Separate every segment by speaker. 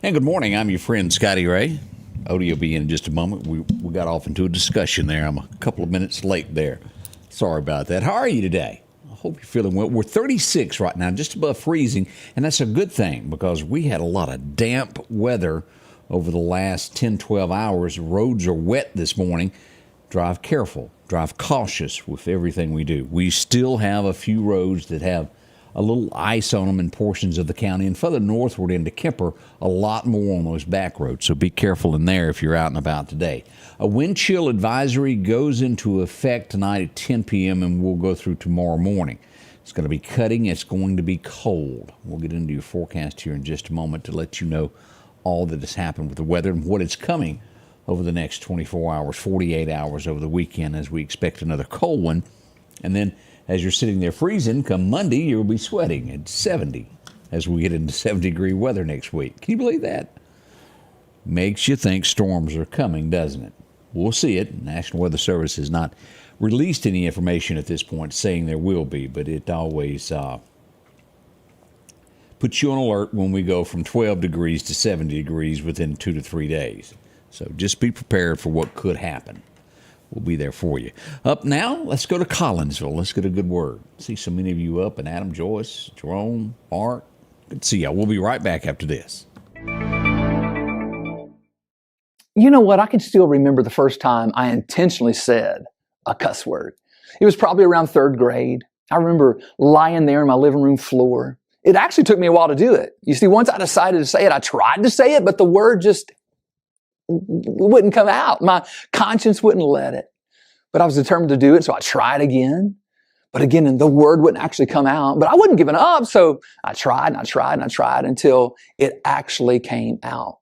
Speaker 1: And good morning. I'm your friend, Scotty Ray. Odie will be in just a moment. We got off into a discussion there. I'm a couple of minutes late there. Sorry about that. How are you today? I hope you're feeling well. We're 36 right now, just above freezing, and that's a good thing because we had a lot of damp weather over the last 10, 12 hours. Roads are wet this morning. Drive careful. Drive cautious with everything we do. We still have a few roads that have a little ice on them in portions of the county, and further northward into Kemper, a lot more on those back roads. So be careful in there if you're out and about today. A wind chill advisory goes into effect tonight at 10 p.m. and will go through tomorrow morning. It's going to be cutting. It's going to be cold. We'll get into your forecast here in just a moment to let you know all that has happened with the weather and what is coming over the next 24 hours, 48 hours over the weekend as we expect another cold one. And then as you're sitting there freezing, come Monday, you'll be sweating at 70 as we get into 70-degree weather next week. Can you believe that? Makes you think storms are coming, doesn't it? We'll see it. National Weather Service has not released any information at this point saying there will be, but it always puts you on alert when we go from 12 degrees to 70 degrees within 2 to 3 days. So just be prepared for what could happen. We'll be there for you. Up now, let's go to Collinsville. Let's get a good word. See so many of you up, and Adam, Joyce, Jerome, Art. Good to see y'all. We'll be right back after this.
Speaker 2: You know what? I can still remember the first time I intentionally said a cuss word. It was probably around third grade. I remember lying there on my living room floor. It actually took me a while to do it. You see, once I decided to say it, I tried to say it, but the word just wouldn't come out. My conscience wouldn't let it. But I was determined to do it, so I tried again. But again, the word wouldn't actually come out. But I wasn't giving up, so I tried and I tried and I tried until it actually came out.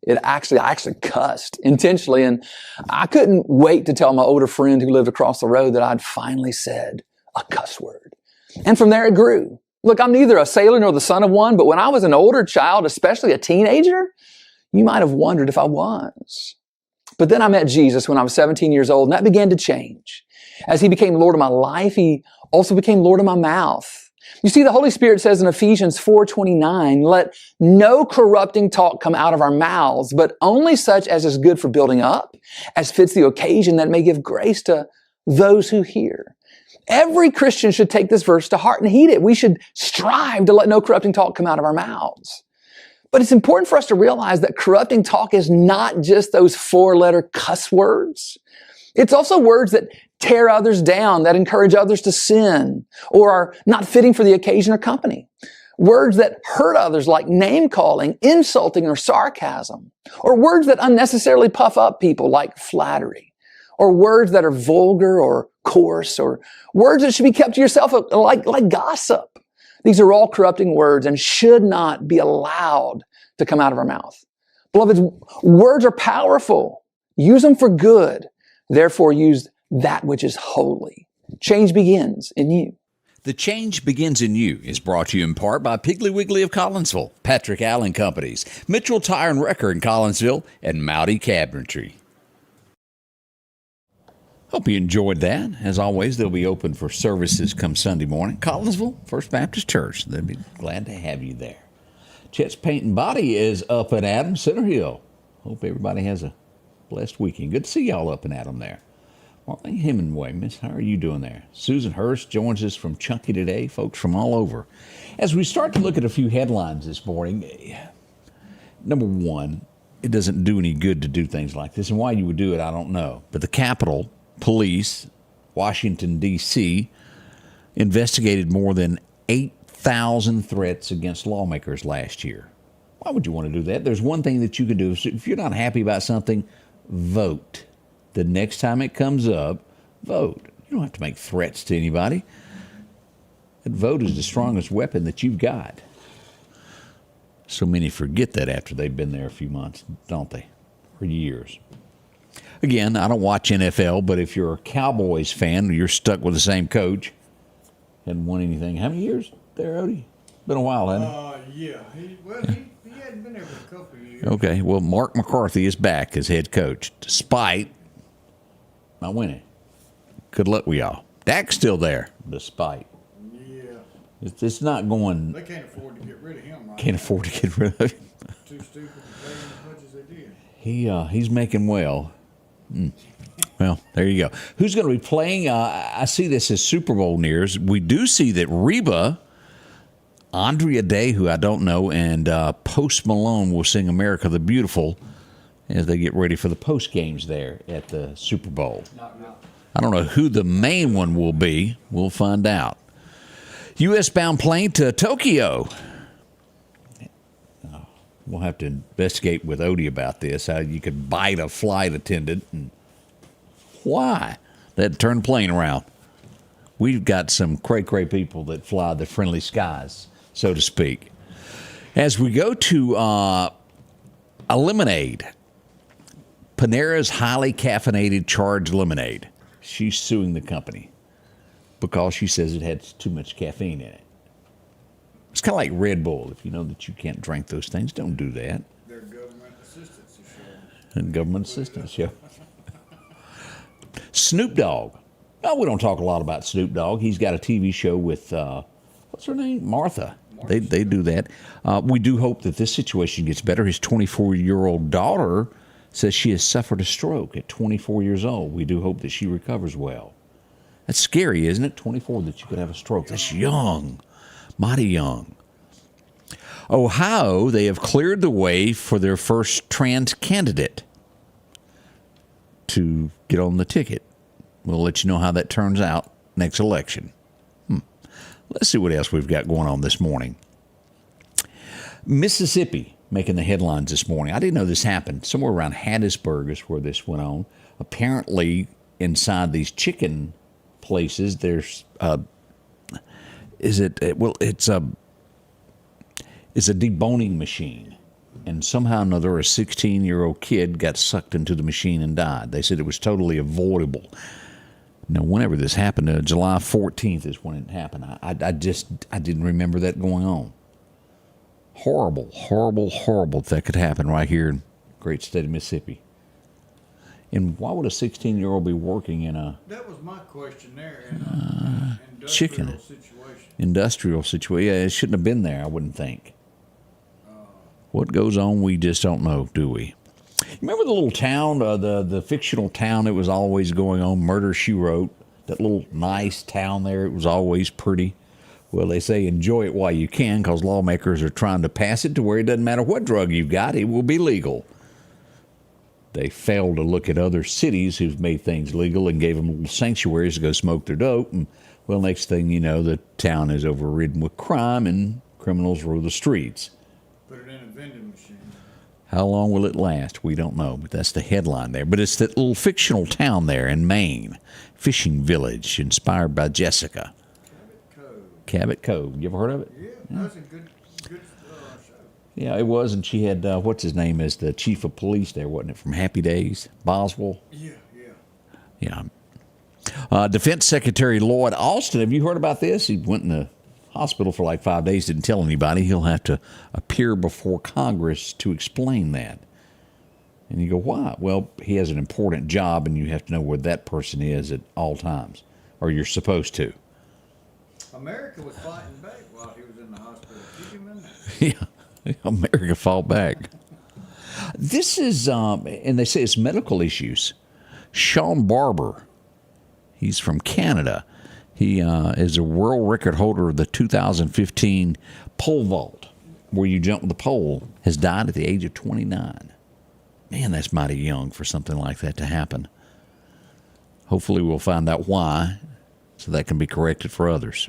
Speaker 2: I actually cussed intentionally, and I couldn't wait to tell my older friend who lived across the road that I'd finally said a cuss word. And from there it grew. Look, I'm neither a sailor nor the son of one, but when I was an older child, especially a teenager, you might have wondered if I was. But then I met Jesus when I was 17 years old, and that began to change. As he became Lord of my life, he also became Lord of my mouth. You see, the Holy Spirit says in Ephesians 4:29, let no corrupting talk come out of our mouths, but only such as is good for building up, as fits the occasion, that may give grace to those who hear. Every Christian should take this verse to heart and heed it. We should strive to let no corrupting talk come out of our mouths. But it's important for us to realize that corrupting talk is not just those four-letter cuss words. It's also words that tear others down, that encourage others to sin, or are not fitting for the occasion or company. Words that hurt others like name-calling, insulting, or sarcasm. Or words that unnecessarily puff up people like flattery. Or words that are vulgar or coarse, or words that should be kept to yourself like gossip. These are all corrupting words and should not be allowed to come out of our mouth. Beloved, words are powerful. Use them for good. Therefore, use that which is holy. Change begins in you.
Speaker 1: The Change Begins in You is brought to you in part by Piggly Wiggly of Collinsville, Patrick Allen Companies, Mitchell Tire and Wrecker in Collinsville, and Mowdy Cabinetry. Hope you enjoyed that. As always, they'll be open for services come Sunday morning. Collinsville First Baptist Church. They'll be glad to have you there. Chet's Paint and Body is up at Adam Center Hill. Hope everybody has a blessed weekend. Good to see y'all up in Adam there. Marlene Hemingway, Miss, how are you doing there? Susan Hurst joins us from Chunky today. Folks from all over. As we start to look at a few headlines this morning, number one, it doesn't do any good to do things like this. And why you would do it, I don't know. But the Capitol Police, Washington, D.C., investigated more than 8,000 threats against lawmakers last year. Why would you want to do that? There's one thing that you can do. If you're not happy about something, vote. The next time it comes up, vote. You don't have to make threats to anybody. That vote is the strongest weapon that you've got. So many forget that after they've been there a few months, don't they? For years. Again, I don't watch NFL, but if you're a Cowboys fan, you're stuck with the same coach. Hadn't won anything. How many years there, Odie? Been a while, hasn't it?
Speaker 3: Yeah. He hadn't been there for a couple of years.
Speaker 1: Okay, well, Mark McCarthy is back as head coach, despite not winning. Good luck with y'all. Dak's still there, despite.
Speaker 3: Yeah.
Speaker 1: It's not going.
Speaker 3: They can't afford to get rid of him.
Speaker 1: Can't afford to get rid of him.
Speaker 3: too stupid to pay him as much as they did.
Speaker 1: He's making well. Well, there you go. Who's going to be playing? I see this as Super Bowl nears. We do see that Reba, Andrea Day, who I don't know, and Post Malone will sing "America the Beautiful" as they get ready for the post games there at the Super Bowl. I don't know who the main one will be. We'll find out. U.S. bound plane to Tokyo. We'll have to investigate with Odie about this, how you could bite a flight attendant. And why? That turn the plane around. We've got some cray-cray people that fly the friendly skies, so to speak. As we go to a lemonade, Panera's highly caffeinated charged lemonade. She's suing the company because she says it had too much caffeine in it. It's kind of like Red Bull. If you know that you can't drink those things, don't do that.
Speaker 3: Their government assistance is showing.
Speaker 1: And government assistance, yeah. Snoop Dogg. No, we don't talk a lot about Snoop Dogg. He's got a TV show with, what's her name? Martha. They do that. We do hope that this situation gets better. His 24-year-old daughter says she has suffered a stroke at 24 years old. We do hope that she recovers well. That's scary, isn't it? 24, that you could have a stroke. That's young. Mighty young. Ohio, they have cleared the way for their first trans candidate to get on the ticket. We'll let you know how that turns out next election. Let's see what else we've got going on this morning. Mississippi making the headlines this morning. I didn't know this happened. Somewhere around Hattiesburg is where this went on. Apparently, inside these chicken places, there's it's a deboning machine, and somehow or another a 16-year-old kid got sucked into the machine and died. They said it was totally avoidable. Now, whenever this happened, July 14th is when it happened. I didn't remember that going on. Horrible, horrible, horrible that could happen right here in the great state of Mississippi. And why would a 16-year-old be working in a...
Speaker 3: That was my question there. In an
Speaker 1: chicken
Speaker 3: situation.
Speaker 1: Industrial situation. Yeah, it shouldn't have been there, I wouldn't think. What goes on, we just don't know, do we? Remember the little town, the fictional town that was always going on, Murder, She Wrote? That little nice town there, it was always pretty. Well, they say enjoy it while you can, because lawmakers are trying to pass it to where it doesn't matter what drug you've got, it will be legal. They failed to look at other cities who've made things legal and gave them little sanctuaries to go smoke their dope. And, well, next thing you know, the town is overridden with crime and criminals rule the streets.
Speaker 3: Put it in a vending machine.
Speaker 1: How long will it last? We don't know, but that's the headline there. But it's that little fictional town there in Maine, fishing village, inspired by Jessica. Cabot Cove. You ever heard of it?
Speaker 3: Yeah, that was a good show.
Speaker 1: Yeah, it was, and she had, what's his name as the chief of police there, wasn't it, from Happy Days? Boswell?
Speaker 3: Yeah.
Speaker 1: Defense Secretary Lloyd Austin, have you heard about this? He went in the hospital for like 5 days, didn't tell anybody. He'll have to appear before Congress to explain that. And you go, why? Well, he has an important job, and you have to know where that person is at all times, or you're supposed to.
Speaker 3: America was fighting back while he was in the hospital. Keep him in there.
Speaker 1: Yeah, America fought back. This is, and they say it's medical issues. Sean Barber, he's from Canada. He is a world record holder of the 2015 pole vault, where you jump the pole, has died at the age of 29. Man, that's mighty young for something like that to happen. Hopefully we'll find out why, so that can be corrected for others.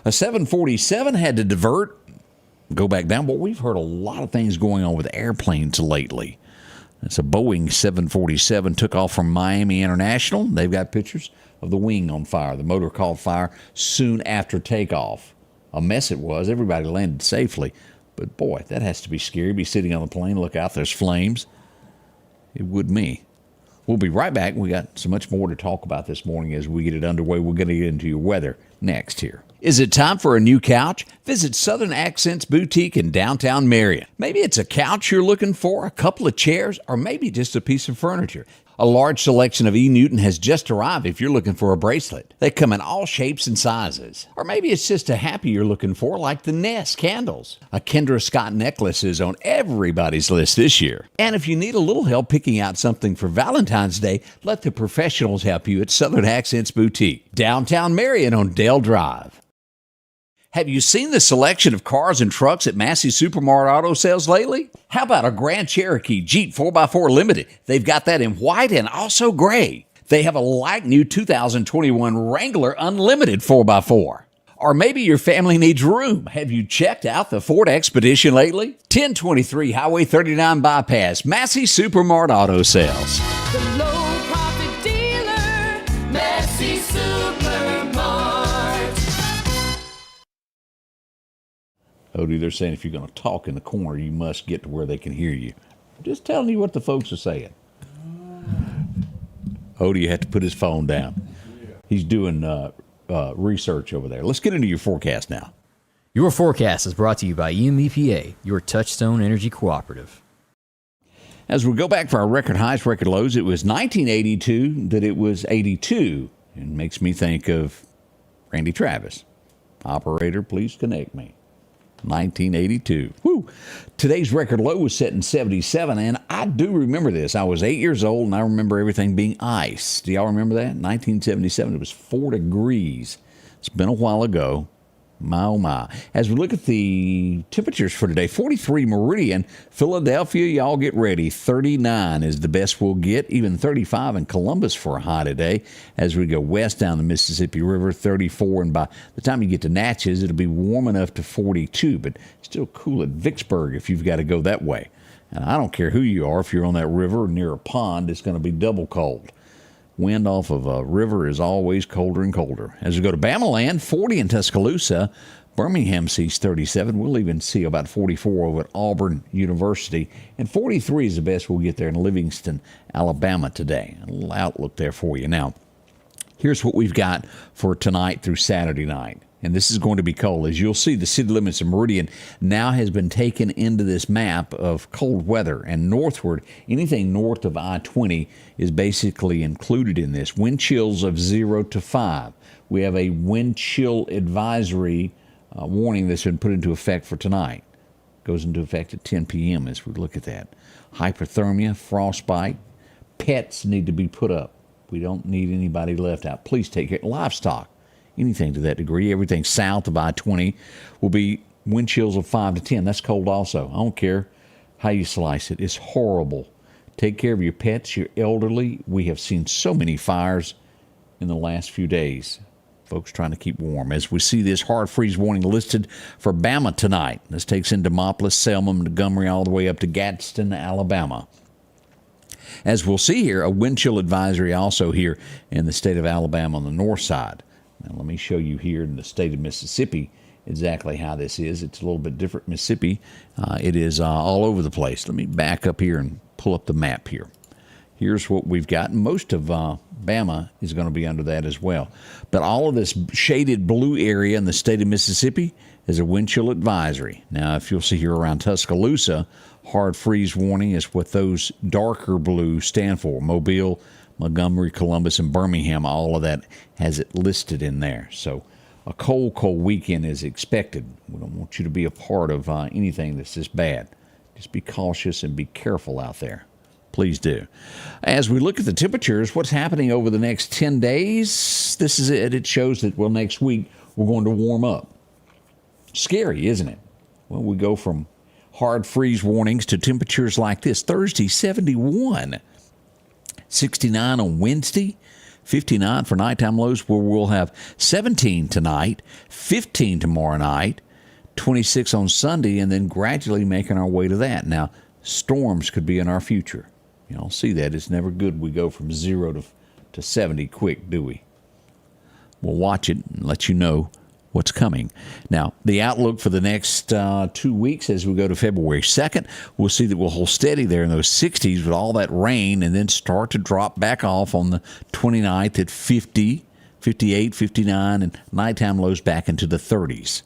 Speaker 1: A 747 had to divert, go back down, but we've heard a lot of things going on with airplanes lately. It's a Boeing 747 took off from Miami International. They've got pictures of the wing on fire. The motor caught fire soon after takeoff. A mess it was. Everybody landed safely. But boy, that has to be scary. Be sitting on the plane, look out, there's flames. It would me. We'll be right back. We got so much more to talk about this morning as we get it underway. We're going to get into your weather next here. Is it time for a new couch? Visit Southern Accents Boutique in downtown Marion. Maybe it's a couch you're looking for, a couple of chairs, or maybe just a piece of furniture. A large selection of E. Newton has just arrived if you're looking for a bracelet. They come in all shapes and sizes. Or maybe it's just a happy you're looking for, like the Nest candles. A Kendra Scott necklace is on everybody's list this year. And if you need a little help picking out something for Valentine's Day, let the professionals help you at Southern Accents Boutique, downtown Marion on Dale Drive. Have you seen the selection of cars and trucks at Massey's Supermart Auto Sales lately? How about a Grand Cherokee Jeep 4x4 Limited? They've got that in white and also gray. They have a like new 2021 Wrangler Unlimited 4x4. Or maybe your family needs room. Have you checked out the Ford Expedition lately? 1023 Highway 39 Bypass, Massey's Supermart Auto Sales.
Speaker 4: The low profit dealer, Massey Supermart.
Speaker 1: Odie, they're saying if you're going to talk in the corner, you must get to where they can hear you. Just telling you what the folks are saying. Odie had to put his phone down. He's doing research over there. Let's get into your forecast now.
Speaker 5: Your forecast is brought to you by EMEPA, your Touchstone Energy Cooperative.
Speaker 1: As we go back for our record highs, record lows, it was 1982 that it was 82. It makes me think of Randy Travis. Operator, please connect me. 1982. Woo! Today's record low was set in 77, and I do remember this. I was 8 years old, and I remember everything being ice. Do y'all remember that? 1977, it was 4 degrees. It's been a while ago. My, oh my. As we look at the temperatures for today, 43 Meridian, Philadelphia, y'all get ready. 39 is the best we'll get. Even 35 in Columbus for a high today. As we go west down the Mississippi River, 34. And by the time you get to Natchez, it'll be warm enough to 42, but still cool at Vicksburg if you've got to go that way. And I don't care who you are. If you're on that river or near a pond, it's going to be double cold. Wind off of a river is always colder and colder. As we go to Bama land, 40 in Tuscaloosa. Birmingham sees 37. We'll even see about 44 over at Auburn University. And 43 is the best we'll get there in Livingston, Alabama today. A little outlook there for you. Now, here's what we've got for tonight through Saturday night. And this is going to be cold. As you'll see, the city limits of Meridian now has been taken into this map of cold weather. And northward, anything north of I-20 is basically included in this. Wind chills of 0 to 5. We have a wind chill advisory warning that's been put into effect for tonight. Goes into effect at 10 p.m. as we look at that. Hypothermia, frostbite. Pets need to be put up. We don't need anybody left out. Please take care. Livestock. Anything to that degree. Everything south of I-20 will be wind chills of 5 to 10. That's cold also. I don't care how you slice it. It's horrible. Take care of your pets, your elderly. We have seen so many fires in the last few days. Folks trying to keep warm. As we see this hard freeze warning listed for Bama tonight. This takes in Demopolis, Selma, Montgomery, all the way up to Gadsden, Alabama. As we'll see here, a wind chill advisory also here in the state of Alabama on the north side. Now, let me show you here in the state of Mississippi exactly how this is. It's a little bit different Mississippi. It is all over the place. Let me back up here and pull up the map here. Here's what we've got. Most of Bama is going to be under that as well. But all of this shaded blue area in the state of Mississippi is a wind chill advisory. Now, if you'll see here around Tuscaloosa, hard freeze warning is what those darker blue stand for. Mobile, Montgomery, Columbus, and Birmingham, all of that has it listed in there. So a cold, cold weekend is expected. We don't want you to be a part of anything that's this bad. Just be cautious and be careful out there. Please do. As we look at the temperatures, what's happening over the next 10 days, this is it. It shows that, well, next week we're going to warm up. Scary, isn't it? Well, we go from hard freeze warnings to temperatures like this. Thursday, 71. 69 on Wednesday, 59 for nighttime lows, where we'll have 17 tonight, 15 tomorrow night, 26 on Sunday, and then gradually making our way to that. Now, storms could be in our future. You know, see that. It's never good we go from 0 to 70 quick, do we? We'll watch it and let you know what's coming. Now, the outlook for the next 2 weeks as we go to February 2nd, we'll see that we'll hold steady there in those 60s with all that rain and then start to drop back off on the 29th at 50, 58, 59, and nighttime lows back into the 30s.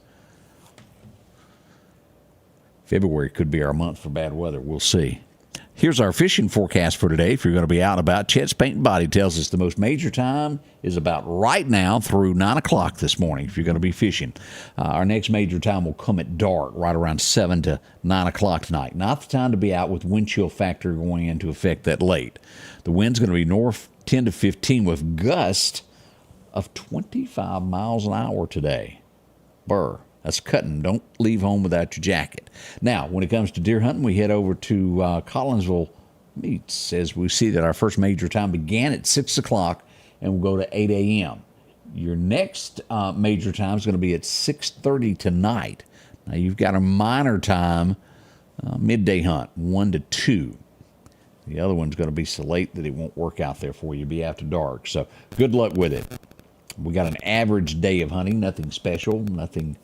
Speaker 1: February could be our month for bad weather. We'll see. Here's our fishing forecast for today. If you're going to be out and about, Chet's Paint and Body tells us the most major time is about right now through 9 o'clock this morning if you're going to be fishing. Our next major time will come at dark, right around 7 to 9 o'clock tonight. Not the time to be out with wind chill factor going into effect that late. The wind's going to be north 10 to 15 with gusts of 25 miles an hour today. Burr. That's cutting. Don't leave home without your jacket. Now, when it comes to deer hunting, we head over to Collinsville Meats as we see that our first major time began at 6 o'clock and will go to 8 a.m. Your next major time is going to be at 6:30 tonight. Now, you've got a minor time midday hunt, 1 to 2. The other one's going to be so late that it won't work out there for you. It'll be after dark. So good luck with it. We got an average day of hunting, nothing special, nothing.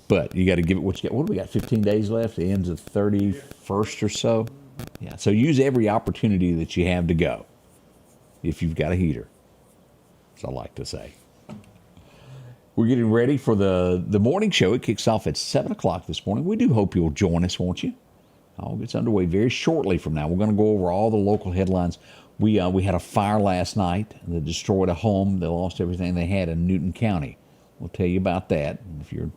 Speaker 1: But you got to give it what you got. What do we got? 15 days left. It ends the 31st or so. Yeah. So use every opportunity that you have to go. If you've got a heater, as I like to say. We're getting ready for the morning show. It kicks off at 7 o'clock this morning. We do hope you'll join us, won't you? All gets underway very shortly from now. We're going to go over all the local headlines. We had a fire last night that destroyed a home. They lost everything they had in Newton County. We'll tell you about that. If you're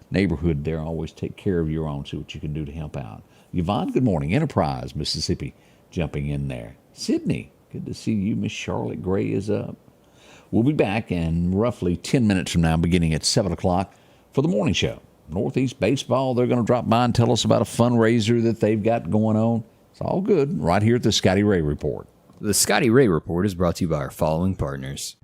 Speaker 1: neighborhood there, always take care of your own, see what you can do to help out. Yvonne, good morning. Enterprise, Mississippi, jumping in there. Sydney, good to see you. Miss Charlotte Gray is up. We'll be back in roughly 10 minutes from now, beginning at 7 o'clock for the morning show. Northeast Baseball, they're going to drop by and tell us about a fundraiser that they've got going on. It's all good right here at the Scotty Ray Report.
Speaker 5: The Scotty Ray Report is brought to you by our following partners.